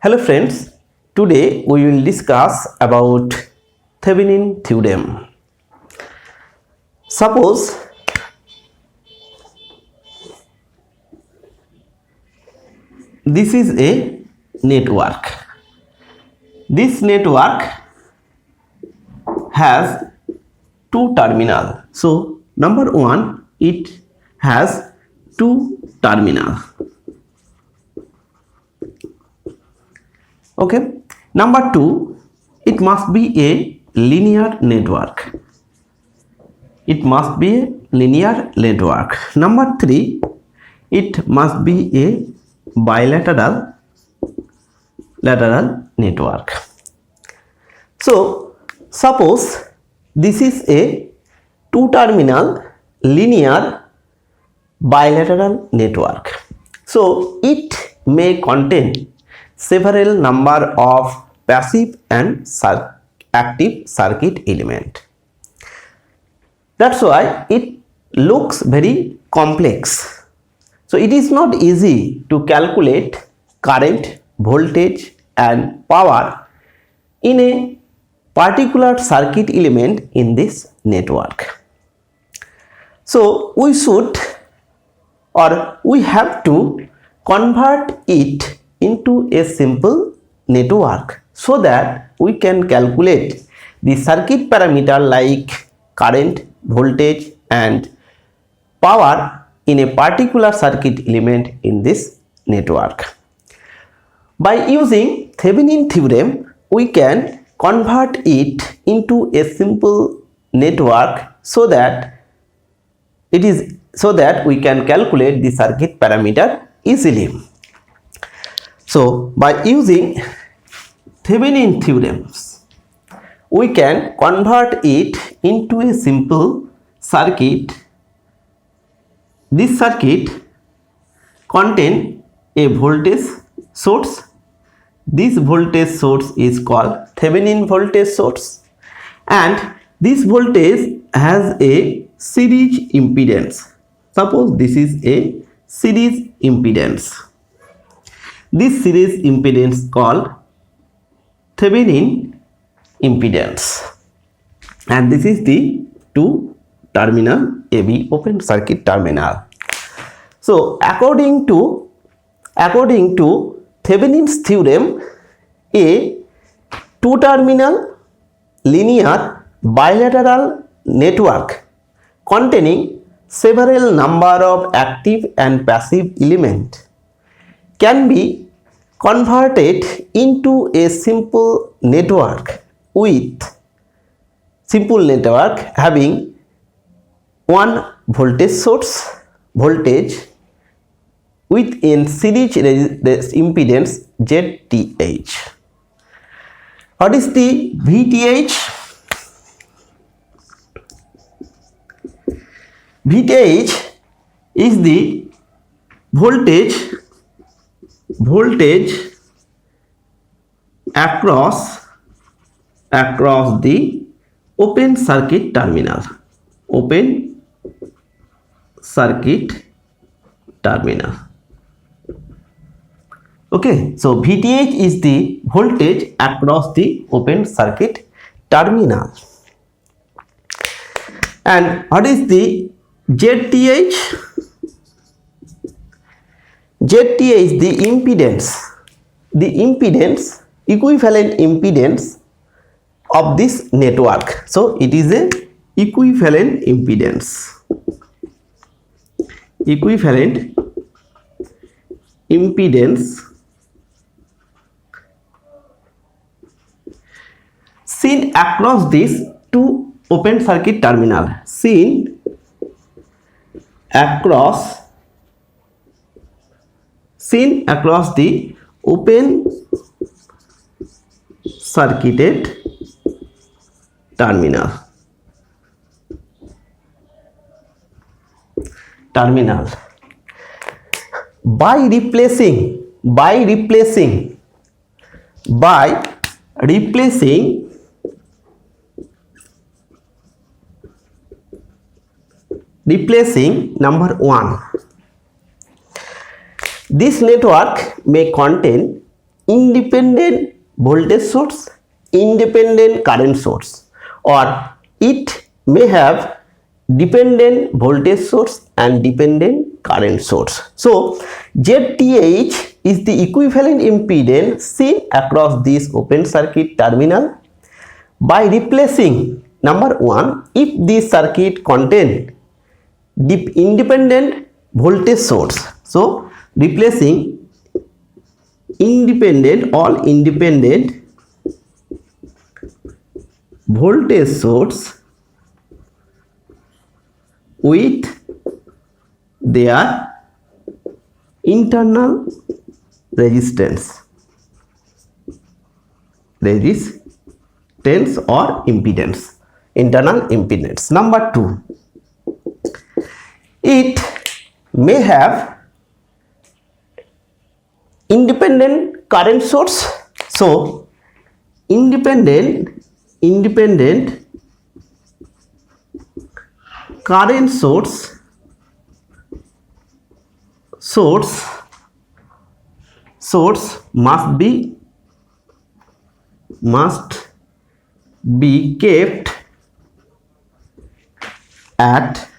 Hello friends, today we will discuss about Thevenin theorem. Suppose this is a network. This network has two terminals. So number one, it has two terminals. Okay. Number two, it must be a linear network. It must be a linear network. Number three, it must be a bilateral network. So suppose this is a two-terminal linear bilateral network. So it may contain several number of passive and active circuit element. That's why it looks very complex. So it is not easy to calculate current, voltage and power in a particular circuit element in this network. So we have to convert it into a simple network so that we can calculate the circuit parameter like current, voltage and power in a particular circuit element in this network. By using Thevenin theorem, we can convert it into a simple network so that we can calculate the circuit parameter easily. So by using Thevenin theorems, we can convert it into a simple circuit. This circuit contains a voltage source. This voltage source is called Thevenin voltage source, and this voltage has a series impedance. Suppose this is a series impedance. This series impedance called Thevenin impedance, and this is the two terminal AB open circuit terminal. So according to Thevenin's theorem, a two-terminal linear bilateral network containing several number of active and passive elements can be converted into a simple network having one voltage source with in series impedance ZTH. What is the VTH? VTH is the voltage across the open circuit terminal. Okay, so VTH is the voltage across the open circuit terminal. And what is the ZTH? ZTH is the impedance, equivalent impedance of this network. So it is a equivalent impedance. Seen across these two open circuit terminal. Seen across the open circuited terminal. By replacing number one, this network may contain independent voltage source, independent current source, or it may have dependent voltage source and dependent current source. So ZTH is the equivalent impedance seen across this open circuit terminal by replacing number 1, if this circuit contain independent voltage source. So replacing independent voltage source with their internal resistance or impedance, internal impedance. Number 2, it may have independent current source. So independent current source must be kept at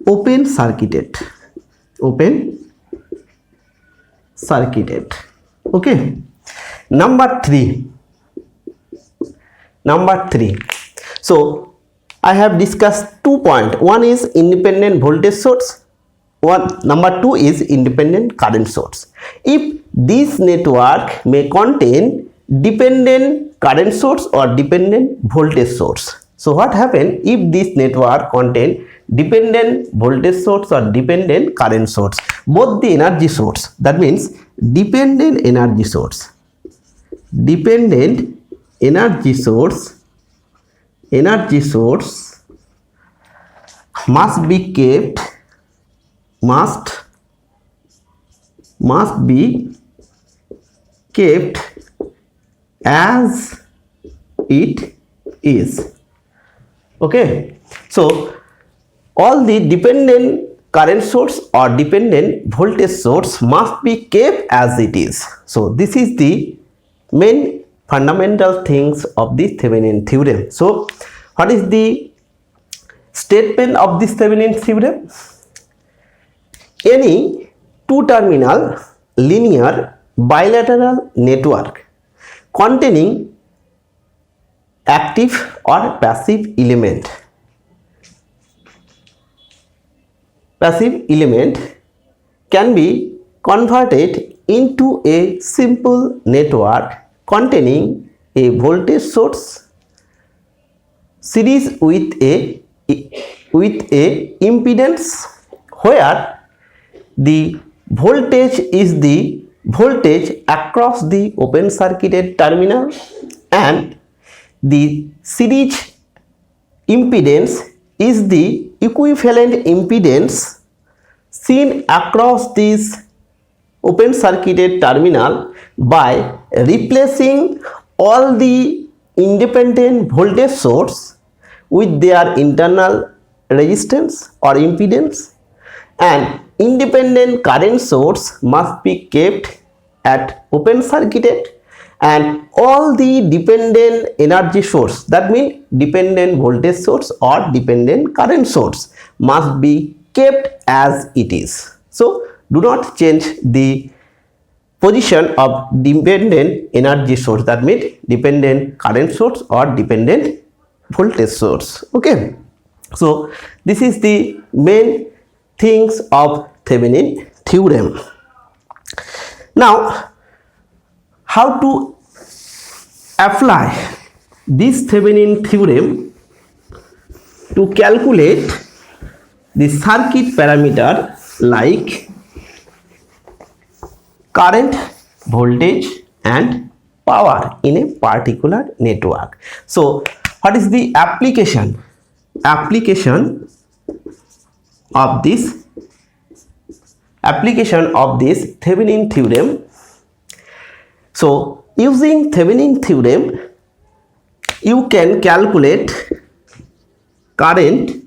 open circuited. Okay. Number 3. So I have discussed 2 points. One is independent voltage source. Number 2 is independent current source. If this network may contain dependent current source or dependent voltage source. So what happens if this network contain dependent voltage source or dependent current source? Both the energy source, that means dependent energy source must be kept as it is. Okay, so all the dependent current source or dependent voltage source must be kept as it is. So this is the main fundamental things of the Thevenin theorem. So what is the statement of this Thevenin theorem? Any two-terminal linear bilateral network containing active or passive element can be converted into a simple network containing a voltage source series with a impedance where the voltage is the voltage across the open circuited terminal and the series impedance is the equivalent impedance seen across this open circuited terminal by replacing all the independent voltage source with their internal resistance or impedance, and independent current source must be kept at open circuited, and all the dependent energy source, that means dependent voltage source or dependent current source, must be kept as it is. So do not change the position of dependent energy source, that means dependent current source or dependent voltage source. Okay, so this is the main things of Thevenin theorem. Now, how to apply this Thevenin theorem to calculate the circuit parameter like current, voltage and power in a particular network. So what is the application of this Thevenin theorem? So using Thevenin theorem, you can calculate current,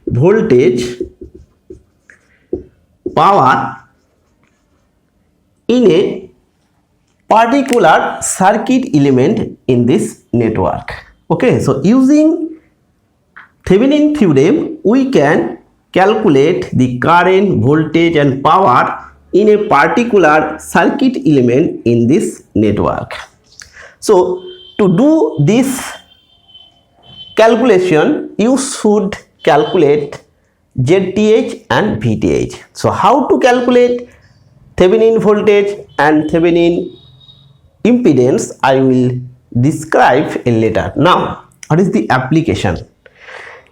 voltage, power in a particular circuit element in this network. Okay, so using Thevenin theorem, we can calculate the current, voltage and power in a particular circuit element in this network. So to do this calculation, you should calculate ZTH and VTH. So how to calculate Thevenin voltage and Thevenin impedance, I will describe later. Now, what is the application?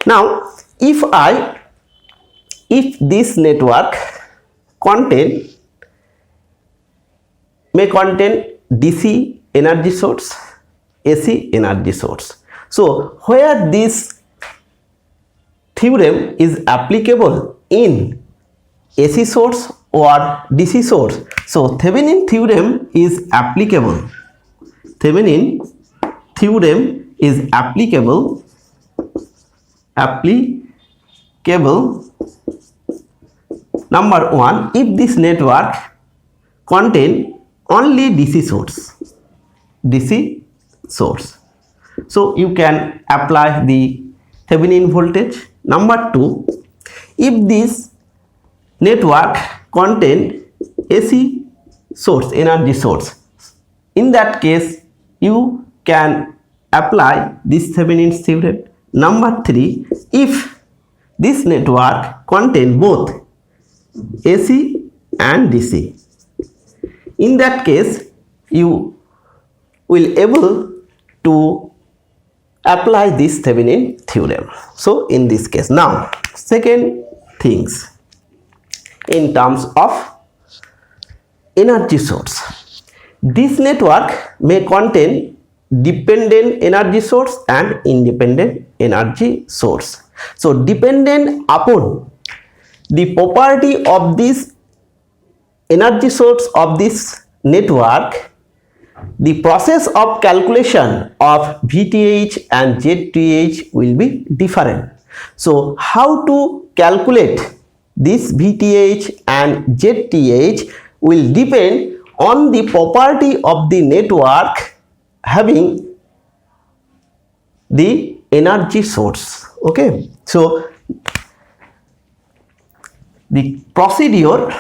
Now, if this network may contain DC energy source, AC energy source. So where this theorem is applicable in AC source or DC source, so Thevenin theorem is applicable. Thevenin theorem is applicable number one, if this network contain only DC source. So you can apply the Thevenin voltage. Number two, if this network contain AC source, energy source, in that case you can apply this Thevenin's theorem. Number three, if this network contain both AC and DC, in that case you will able to apply this Thevenin theorem. So in this case, now second things in terms of energy source, this network may contain dependent energy source and independent energy source. So dependent upon the property of this energy source of this network, the process of calculation of VTH and ZTH will be different. So how to calculate this VTH and ZTH will depend on the property of the network having the energy source. Okay, so the procedure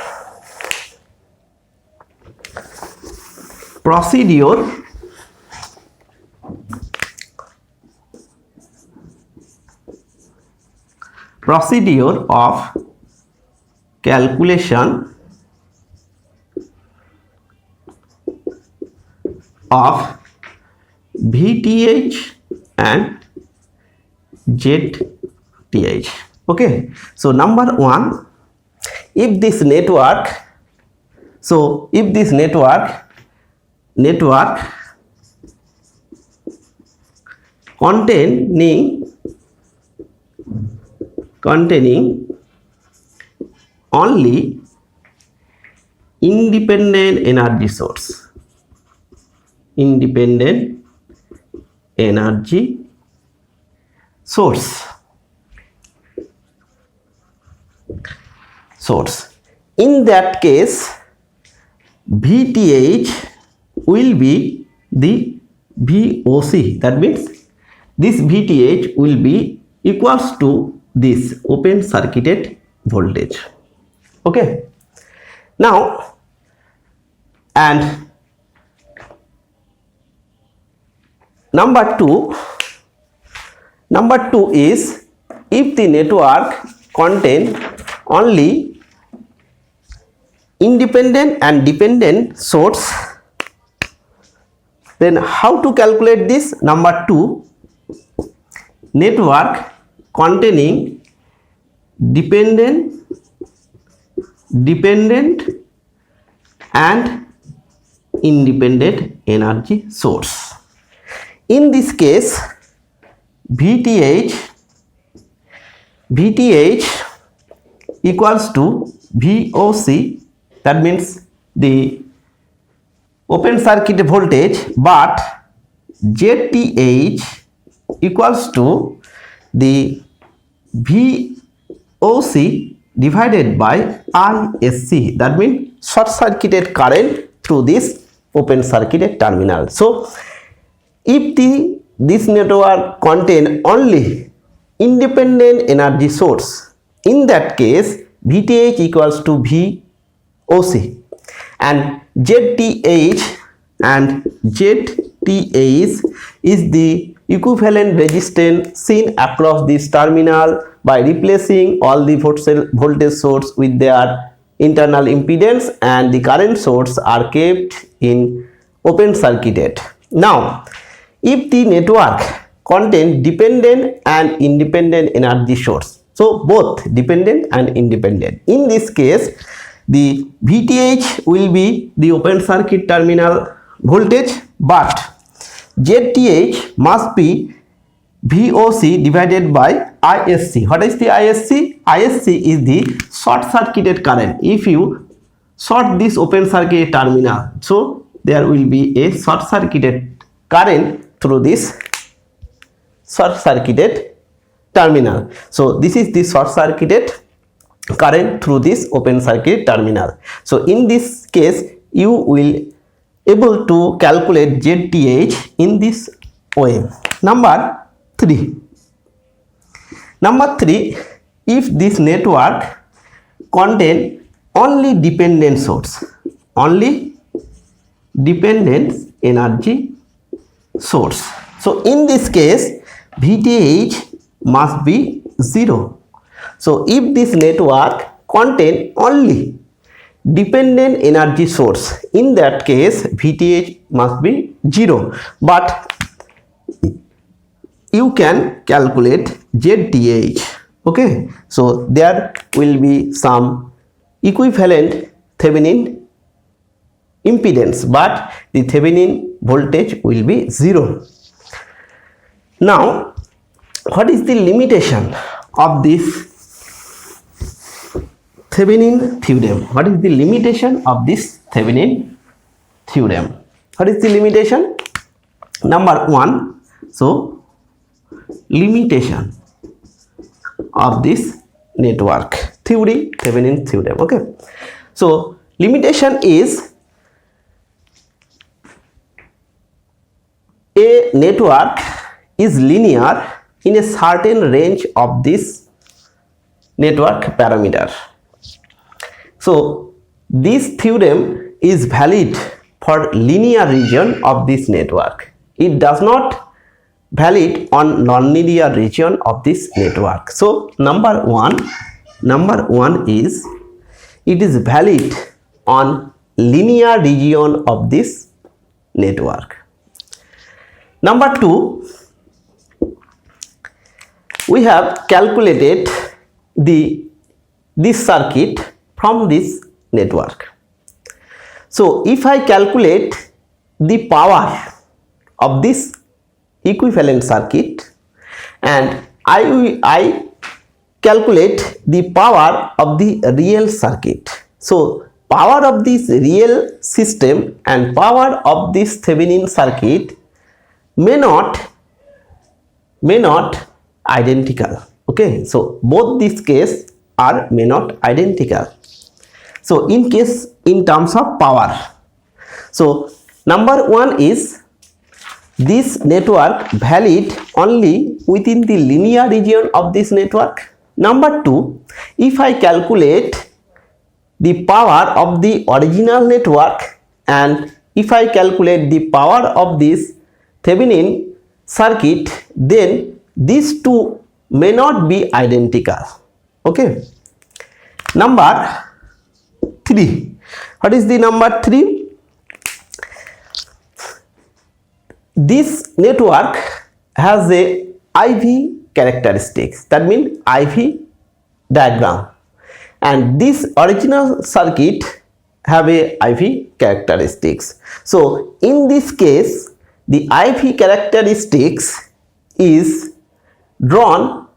of calculation of VTH and ZTH. Okay, so number one, if this network containing only independent energy source, in that case VTH will be the VOC. That means this VTH will be equals to this open circuited voltage. Okay, now and number two is if the network contain only independent and dependent source, then how to calculate this? Number two, network containing dependent and independent energy source. In this case VTH equals to VOC, that means the open circuit voltage, but ZTH equals to the VOC divided by ISC, that means short circuited current through this open circuited terminal. So if this network contain only independent energy source, in that case VTH equals to VOC, and ZTH is the equivalent resistance seen across this terminal by replacing all the voltage source with their internal impedance, and the current source are kept in open circuited. Now if the network contain dependent and independent energy source, so both dependent and independent, in this case the VTH will be the open circuit terminal voltage, but ZTH must be VOC divided by ISC. What is the ISC? ISC is the short circuited current. If you short this open circuit terminal, so there will be a short circuited current through this short circuited terminal. So this is the short circuited current through this open circuit terminal. So in this case you will able to calculate ZTH in this way. Number 3, if this network contain only dependent source, only dependent energy source, so in this case VTH must be 0. So if this network contain only dependent energy source, in that case VTH must be 0, but you can calculate ZTH. Okay, so there will be some equivalent Thevenin impedance, but the Thevenin voltage will be 0. Now what is the limitation of this Thevenin theorem? What is the limitation of this Thevenin theorem? What is the limitation? Number 1, so limitation of this network theory, Thevenin theorem. Okay, so limitation is a network is linear in a certain range of this network parameter. So this theorem is valid for linear region of this network. It does not valid on non-linear region of this network. So number one is it is valid on linear region of this network. Number 2, we have calculated this circuit from this network. So if I calculate the power of this equivalent circuit and I calculate the power of the real circuit, so power of this real system and power of this Thevenin circuit may not identical. Okay, so both these case are may not identical. So in terms of power, so number 1 is this network valid only within the linear region of this network. Number 2, if I calculate the power of the original network and if I calculate the power of this Thevenin circuit, then these two may not be identical. Okay. Number 3. What is the number 3? This network has a IV characteristics, that means IV diagram, and this original circuit have a IV characteristics. So in this case the IV characteristics is drawn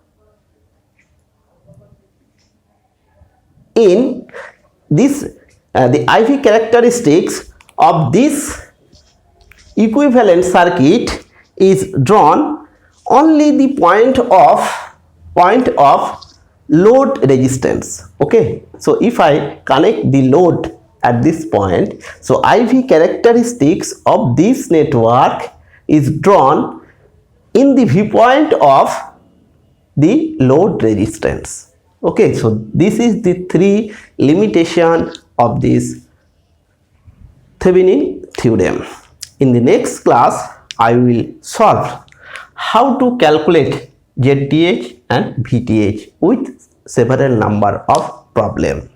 in this the IV characteristics of this equivalent circuit is drawn only the point of load resistance. Okay, so if I connect the load at this point. So IV characteristics of this network is drawn in the viewpoint of the load resistance. Okay, so this is the three limitation of this Thevenin theorem. In the next class, I will solve how to calculate ZTH and VTH with several number of problem.